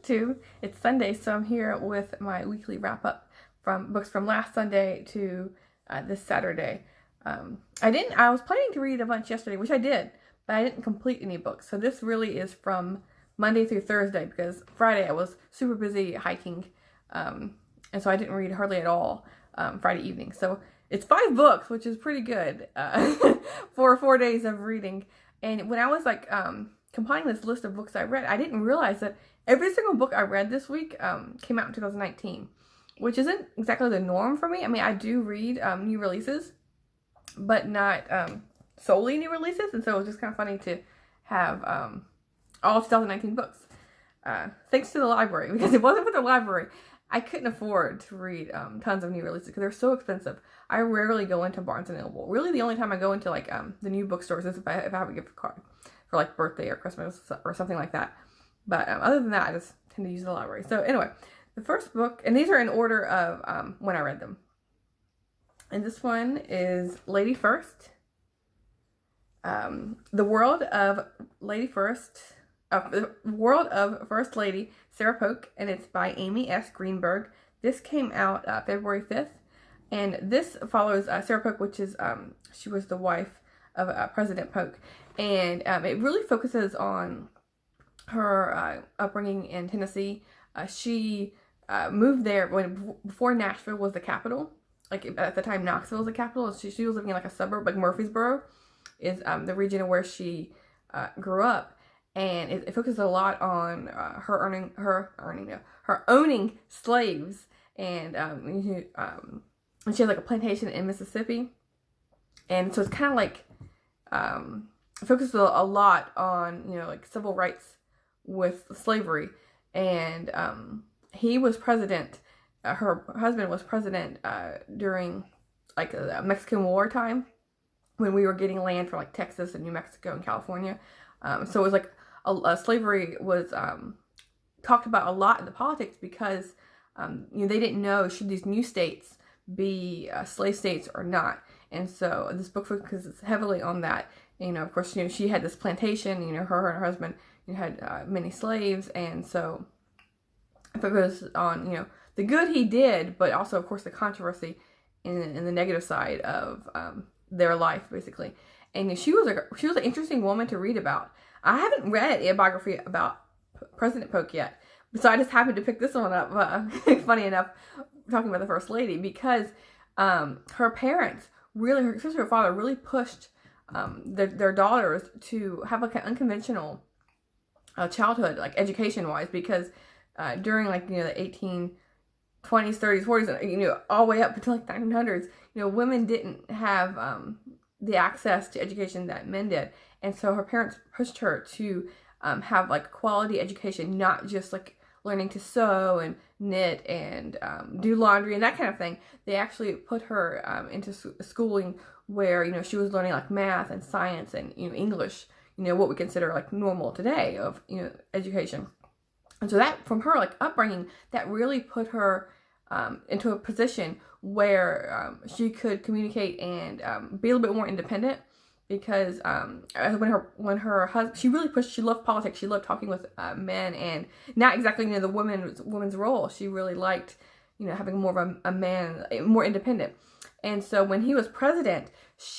Two. It's Sunday, so I'm here with my weekly wrap up from books from last Sunday to this Saturday. I was planning to read a bunch yesterday, which I did, but I didn't complete any books. So this really is from Monday through Thursday because Friday I was super busy hiking, and so I didn't read hardly at all Friday evening. So it's 5 books, which is pretty good for 4 days of reading. And when I was compiling this list of books I read, I didn't realize that every single book I read this week came out in 2019, which isn't exactly the norm for me. I mean, I do read new releases, but not solely new releases, and so it was just kind of funny to have all 2019 books. Thanks to the library, because if it wasn't for the library, I couldn't afford to read tons of new releases because they're so expensive. I rarely go into Barnes & Noble. Really, the only time I go into the new bookstores is if I have a gift card for birthday or Christmas or something like that. But other than that, I just tend to use the library. So anyway, the first book, and these are in order of when I read them. And this one is Lady First. The World of First Lady, Sarah Polk, and it's by Amy S. Greenberg. This came out February 5th. And this follows Sarah Polk, which is, she was the wife of President Polk. And it really focuses on her upbringing in Tennessee. She moved there before Nashville was the capital. At the time, Knoxville was the capital. She was living in a suburb, Murfreesboro is the region where she grew up. And it focuses a lot on her owning slaves. And she has a plantation in Mississippi. And so it's kind of it focuses a lot on, civil rights with slavery. And he was president, her husband was president during the Mexican War time when we were getting land for Texas and New Mexico and California. So it was slavery was talked about a lot in the politics because they didn't know should these new states be slave states or not. And so this book focuses heavily on that. Of course, she had this plantation, her and her husband had many slaves, and so it focuses on, the good he did, but also, of course, the controversy in the negative side of their life, basically. And she was an interesting woman to read about. I haven't read a biography about President Polk yet, so I just happened to pick this one up, funny enough, talking about the First Lady, because her parents really, especially her father, really pushed their daughters to have an unconventional childhood, education-wise, because during the 1820s, 30s, 40s, all the way up until 1900s, women didn't have the access to education that men did, and so her parents pushed her to have quality education, not just learning to sew and knit and do laundry and that kind of thing. They actually put her into schooling where she was learning math and science and English, what we consider normal today of education. And so that, from her upbringing, that really put her into a position where she could communicate and be a little bit more independent. Because when her husband, she really pushed, she loved politics, she loved talking with men, and not exactly the woman's role. She really liked having more of a man, more independent. And so when he was president,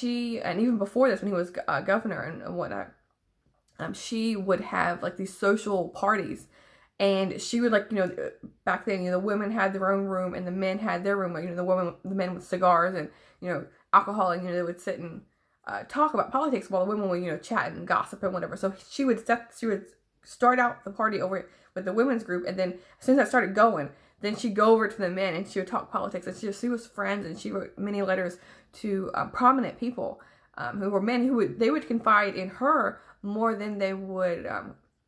and even before this, when he was governor and whatnot, she would have these social parties, and she would back then the women had their own room and the men had their room, the men with cigars and alcohol, and they would sit and talk about politics while the women would chat and gossip and whatever. So she would start out the party over with the women's group, and then as soon as that started going, then she'd go over to the men and she would talk politics. And she was friends, and she wrote many letters to prominent people who were men they would confide in her more than they would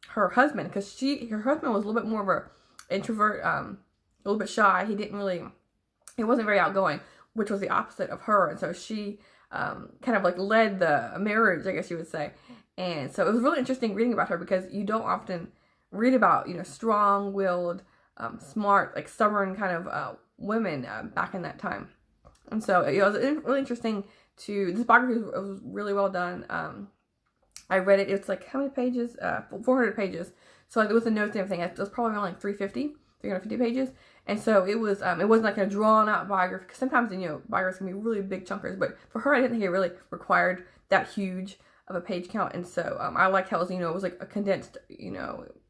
her husband, because her husband was a little bit more of an introvert, a little bit shy. He wasn't very outgoing, which was the opposite of her. And so she kind of led the marriage, I guess you would say. And so it was really interesting reading about her, because you don't often read about strong-willed, smart, stubborn kind of women back in that time. And so it was really interesting this biography was really well done. I read it. It's how many pages? 400 pages. So like with the notes and everything, it was probably around like 350 pages. And so it wasn't like a drawn out biography, because sometimes, biographies can be really big chunkers, but for her, I didn't think it really required that huge of a page count. And so I liked how it was like a condensed,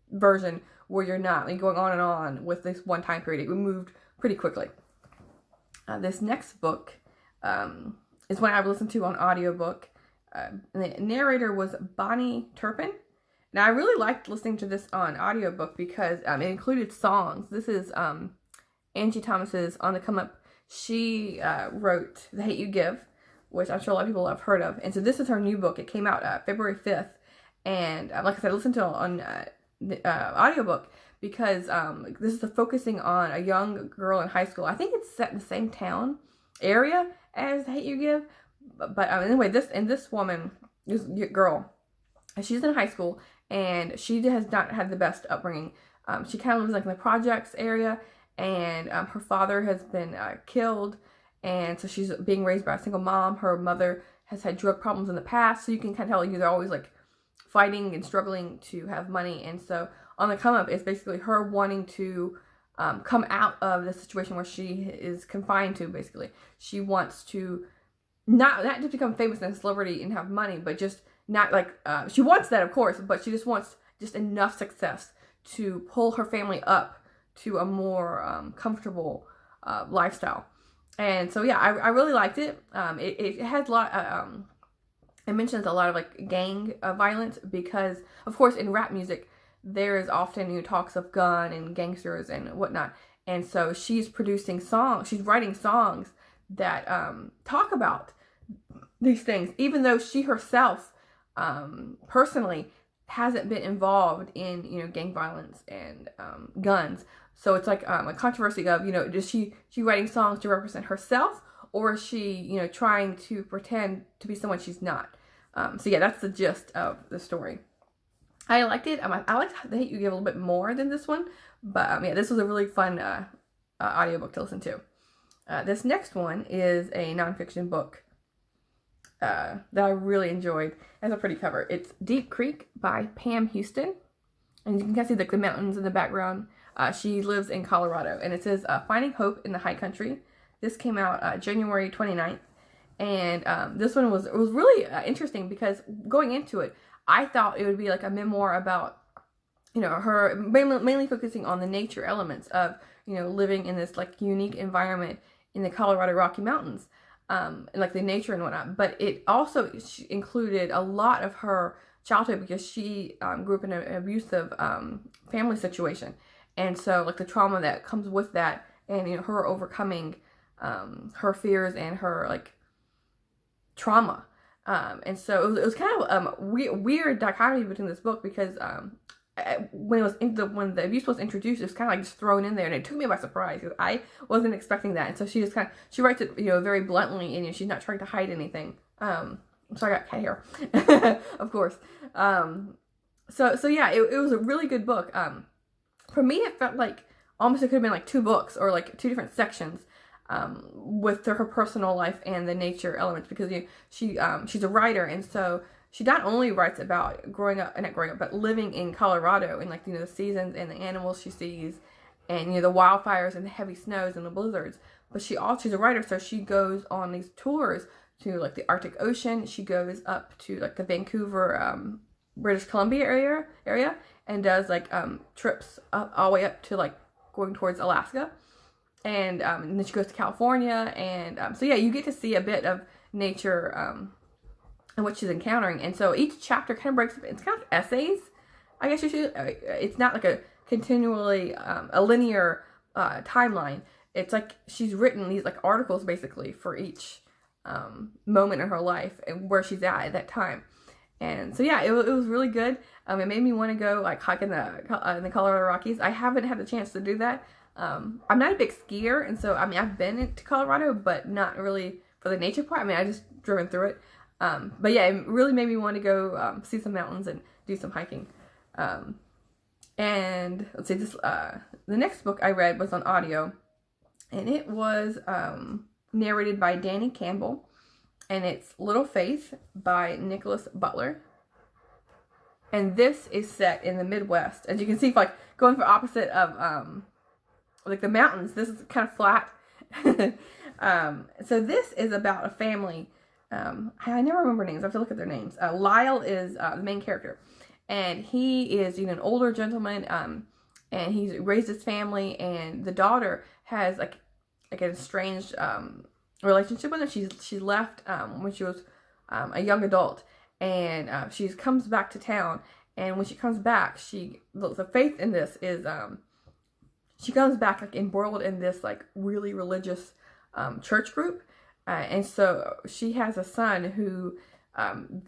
version where you're not like going on and on with this one time period. It moved pretty quickly. This next book is one I've listened to on audiobook. And the narrator was Bonnie Turpin. Now, I really liked listening to this on audiobook because it included songs. This is Angie Thomas's On the Come Up. She wrote The Hate You Give, which I'm sure a lot of people have heard of. And so this is her new book. It came out February 5th. And like I said, I listened to it on the audiobook because this is focusing on a young girl in high school. I think it's set in the same town area as The Hate You Give. But anyway, this girl, she's in high school, and she has not had the best upbringing. She kind of lives like in the projects area, and her father has been killed, and so she's being raised by a single mom. Her mother has had drug problems in the past, so you can kind of tell they're always like fighting and struggling to have money. And so On the Come Up is basically her wanting to come out of the situation where she is confined to. Basically, she wants to not just become famous and a celebrity and have money, but just not like she wants that, of course, but she just wants just enough success to pull her family up to a more comfortable lifestyle. And so yeah, I really liked it. It has a lot. It mentions a lot of like gang violence because, of course, in rap music there is often talks of gun and gangsters and whatnot. And so she's producing songs. She's writing songs that talk about these things, even though she herself personally hasn't been involved in gang violence and guns. So it's like a controversy of is she writing songs to represent herself, or is she trying to pretend to be someone she's not. So yeah, that's the gist of the story. I liked it. I liked The Hate You Give a little bit more than this one, but yeah, this was a really fun audiobook to listen to. This next one is a nonfiction book that I really enjoyed. It has a pretty cover. It's Deep Creek by Pam Houston. And you can kind of see the mountains in the background. She lives in Colorado. And it says, Finding Hope in the High Country. This came out January 29th. And this one was really interesting because going into it, I thought it would be like a memoir about, her mainly focusing on the nature elements of, living in this like unique environment in the Colorado Rocky Mountains, and like the nature and whatnot. But it also included a lot of her childhood because she grew up in an abusive family situation. And so like the trauma that comes with that, and her overcoming her fears and her like trauma. And so it was kind of weird dichotomy between this book because when the abuse was introduced, it was kind of like just thrown in there, and it took me by surprise because I wasn't expecting that. And so she writes it very bluntly, and she's not trying to hide anything. So I got cat hair, of course. So yeah, it was a really good book. For me, it felt like almost it could have been like two books or like two different sections. With her personal life and the nature elements, because she's a writer, and so she not only writes about but living in Colorado and like the seasons and the animals she sees, and the wildfires and the heavy snows and the blizzards. But she's a writer, so she goes on these tours to like the Arctic Ocean. She goes up to like the Vancouver, British Columbia area, and does like trips all the way up to like going towards Alaska. And then she goes to California, and so yeah, you get to see a bit of nature and what she's encountering. And so each chapter kind of breaks up. It's kind of essays, I guess you should. It's not like a continually a linear timeline. It's like she's written these like articles basically for each moment in her life and where she's at that time. And so yeah, it was really good. It made me want to go like hike in the Colorado Rockies. I haven't had the chance to do that. I'm not a big skier, and so I've been into Colorado, but not really for the nature part. I just driven through it. But yeah, it really made me want to go see some mountains and do some hiking. And let's see, the next book I read was on audio, and it was narrated by Danny Campbell, and it's Little Faith by Nicholas Butler. and this is set in the Midwest. As you can see, like going for opposite of like the mountains, this is kind of flat. So this is about a family. I never remember names. I have to look at their names. Lyle is the main character, and he is an older gentleman. And he's raised his family, and the daughter has like an estranged relationship with him. She left when she was a young adult, and she comes back to town. And when she comes back, the faith in this is she comes back like embroiled in this like really religious church group, and so she has a son who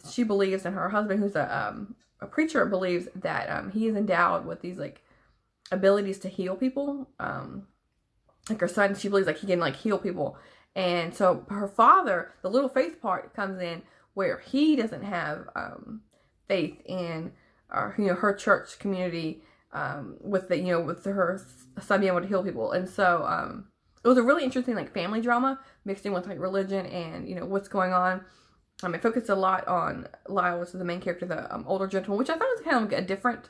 she believes, and her husband, who's a preacher, believes that he is endowed with these like abilities to heal people. Like her son, she believes like he can like heal people, and so her father, the little faith part comes in where he doesn't have faith in her church community, with her son being able to heal people. And so it was a really interesting like family drama mixed in with like religion and what's going on. It focused a lot on Lyle, which is the main character, the older gentleman, which I thought was kind of like a different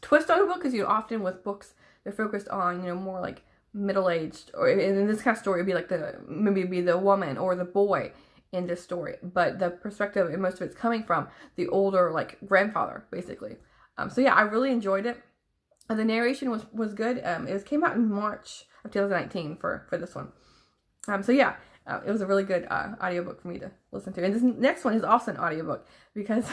twist on a book, because often with books they're focused on more like middle-aged, or in this kind of story it'd be like maybe the woman or the boy in this story, but the perspective in most of it's coming from the older like grandfather basically. So yeah, I really enjoyed it. The narration was good. It came out in March of 2019 for this one. So yeah, it was a really good audiobook for me to listen to. And this next one is also an audiobook because,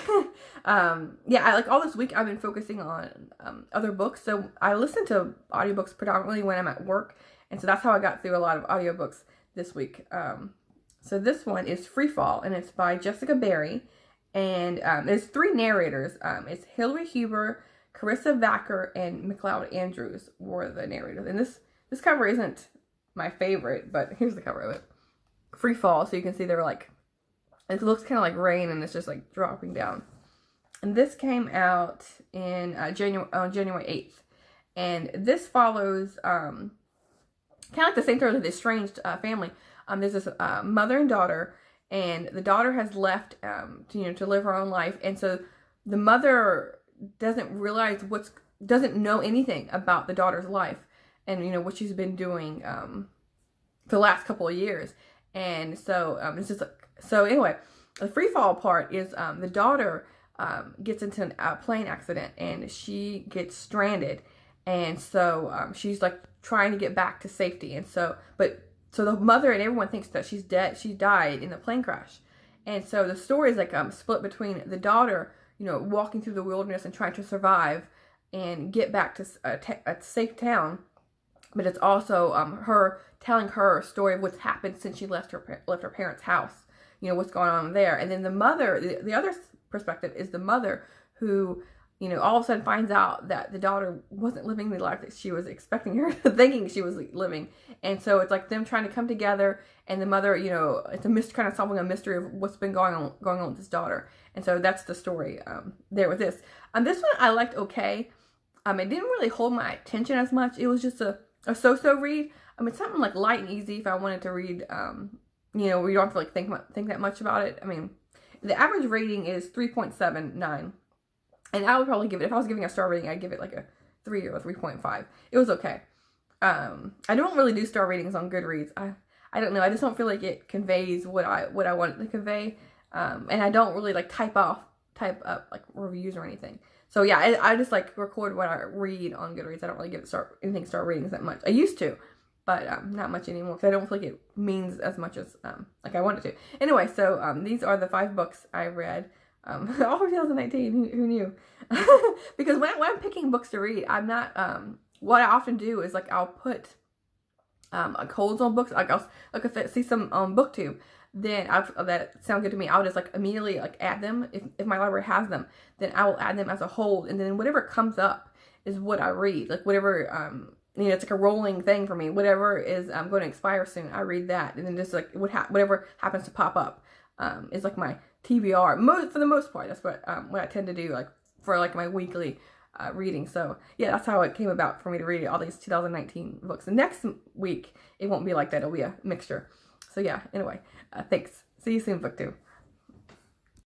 yeah, I all this week I've been focusing on other books. So I listen to audiobooks predominantly when I'm at work. And so that's how I got through a lot of audiobooks this week. So this one is Free Fall, and it's by Jessica Berry. And there's 3 narrators. It's Hillary Huber, Carissa Vacker, and McLeod Andrews were the narrators. And this cover isn't my favorite, but here's the cover of it. Free fall, so you can see they're like, it looks kind of like rain, and it's just like dropping down. And this came out in January 8th, and this follows kind of like the same story of the estranged family. There's this mother and daughter, and the daughter has left to live her own life, and so the mother doesn't know anything about the daughter's life and what she's been doing for the last couple of years. And so it's just so anyway, the free fall part is the daughter gets into a plane accident, and she gets stranded, and so she's like trying to get back to safety. And so the mother and everyone thinks that she's dead. She died in the plane crash. And so the story is like split between the daughter walking through the wilderness and trying to survive and get back to a safe town, but it's also her telling her story of what's happened since she left her parents' house, what's going on there. And then the mother, the other perspective is the mother who, all of a sudden finds out that the daughter wasn't living the life that she was expecting her, thinking she was living. And so it's like them trying to come together, and the mother, it's a mystery, kind of solving a mystery of what's been going on with this daughter. And so that's the story there with this. This one I liked okay. It didn't really hold my attention as much. It was just a so-so read. It's something like light and easy if I wanted to read, where you don't have to like think that much about it. The average rating is 3.79, and I would probably give it, if I was giving a star rating, I'd give it like a 3 or a 3.5. It was okay. I don't really do star ratings on Goodreads. I don't know. I just don't feel like it conveys what I want it to convey, and I don't really like type up like reviews or anything. So yeah, I just like record what I read on Goodreads. I don't really give it star ratings that much. I used to, but not much anymore, because I don't feel like it means as much as like I want it to. Anyway, so these are the 5 books I read all for 2019. Who knew? Because when I'm picking books to read, I'm not what I often do is like I'll put like holds on books. Like if I see some on BookTube, then that sound good to me, I'll just like immediately like add them. If my library has them, then I will add them as a hold, and then whatever comes up is what I read. Like whatever it's like a rolling thing for me. Whatever is going to expire soon, I read that, and then just like whatever happens to pop up is like my TBR. For the most part, that's what I tend to do, like for like my weekly reading. So yeah, that's how it came about for me to read all these 2019 books. And next week it won't be like that; it'll be a mixture. So yeah. Anyway, thanks. See you soon, BookTube.